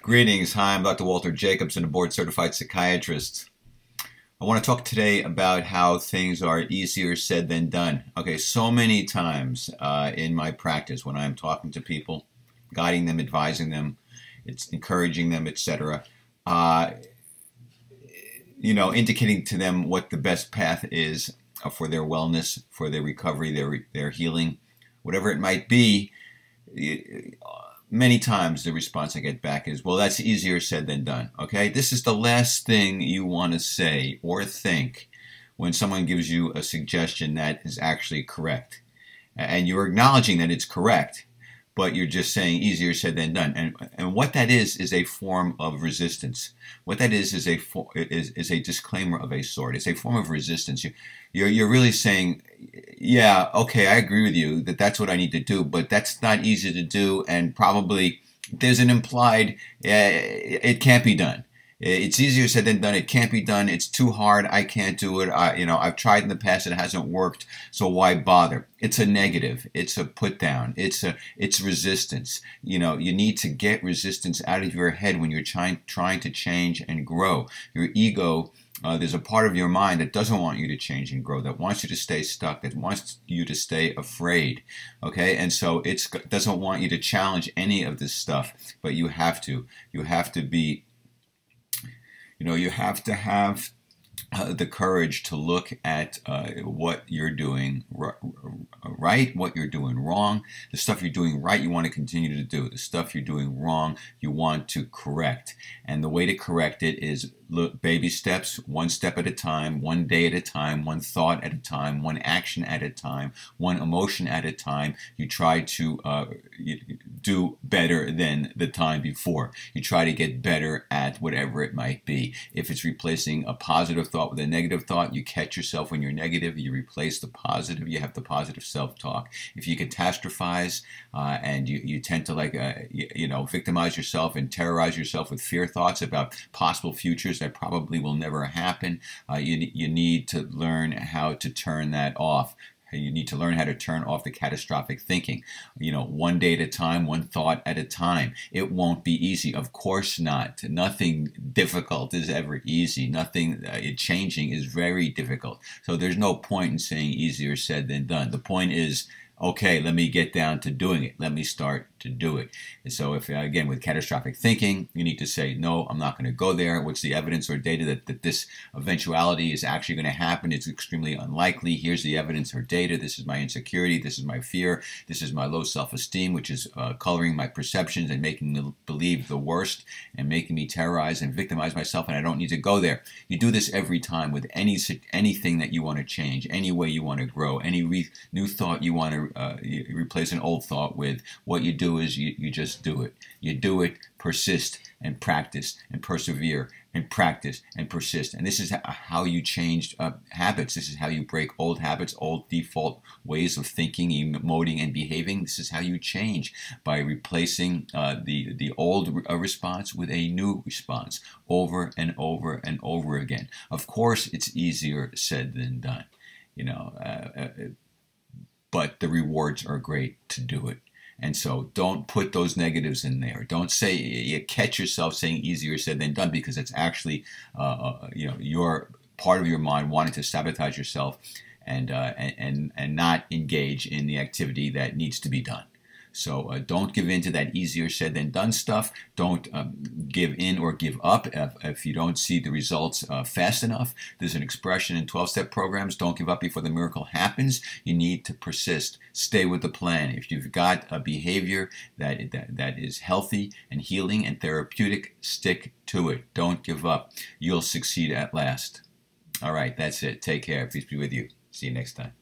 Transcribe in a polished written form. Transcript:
Greetings. Hi, I'm Dr. Walter Jacobson, a board-certified psychiatrist. I want to talk today about how things are easier said than done. Okay, so many times in my practice when I'm talking to people, guiding them, advising them, it's encouraging them, etc., indicating to them what the best path is for their wellness, for their recovery, their healing, whatever it might be. Many times the response I get back is, well, that's easier said than done. Okay, this is the last thing you want to say or think when someone gives you a suggestion that is actually correct. And you're acknowledging that it's correct, but you're just saying easier said than done. And what that is a form of resistance. What that is a disclaimer of a sort. It's a form of resistance. You're really saying, yeah, okay, I agree with you that that's what I need to do, but that's not easy to do, and probably there's an implied, it can't be done. It's easier said than done. It can't be done. It's too hard. I can't do it. I've tried in the past. It hasn't worked. So why bother? It's a negative. It's a put down. It's resistance. You need to get resistance out of your head when you're trying to change and grow. Your ego, there's a part of your mind that doesn't want you to change and grow, that wants you to stay stuck, that wants you to stay afraid. Okay, and so it doesn't want you to challenge any of this stuff, but you have to. You have to be. You have to have the courage to look at what you're doing right, what you're doing wrong. The stuff you're doing right, you want to continue to do. The stuff you're doing wrong, you want to correct. And the way to correct it is baby steps, one step at a time, one day at a time, one thought at a time, one action at a time, one emotion at a time. You try to do better than the time before. You try to get better at whatever it might be. If it's replacing a positive thought with a negative thought, you catch yourself when you're negative, you replace the positive, you have the positive self-talk. If you catastrophize and you tend to victimize yourself and terrorize yourself with fear thoughts about possible futures that probably will never happen, you need to learn how to turn that off. You need to learn how to turn off the catastrophic thinking. One day at a time, one thought at a time. It won't be easy. Of course not. Nothing difficult is ever easy. Nothing changing is very difficult. So there's no point in saying easier said than done. The point is, okay, let me get down to doing it. Let me start to do it. And so if, again, with catastrophic thinking, you need to say, no, I'm not going to go there. What's the evidence or data that this eventuality is actually going to happen? It's extremely unlikely. Here's the evidence or data. This is my insecurity. This is my fear. This is my low self-esteem, which is coloring my perceptions and making me believe the worst and making me terrorize and victimize myself, and I don't need to go there. You do this every time with anything that you want to change, any way you want to grow, any new thought you want to replace an old thought with. What you do is you just do it. You do it, persist, and practice, and persevere, and practice, and persist. And this is how you change habits. This is how you break old habits, old default ways of thinking, emoting, and behaving. This is how you change, by replacing the old response with a new response over and over and over again. Of course, it's easier said than done, but the rewards are great to do it. And so don't put those negatives in there. Don't say, you catch yourself saying easier said than done, because it's actually, your part of your mind wanting to sabotage yourself and not engage in the activity that needs to be done. So don't give in to that easier said than done stuff. Don't give in or give up if you don't see the results fast enough. There's an expression in 12-step programs: don't give up before the miracle happens. You need to persist. Stay with the plan. If you've got a behavior that is healthy and healing and therapeutic, stick to it. Don't give up. You'll succeed at last. All right, that's it. Take care. Peace be with you. See you next time.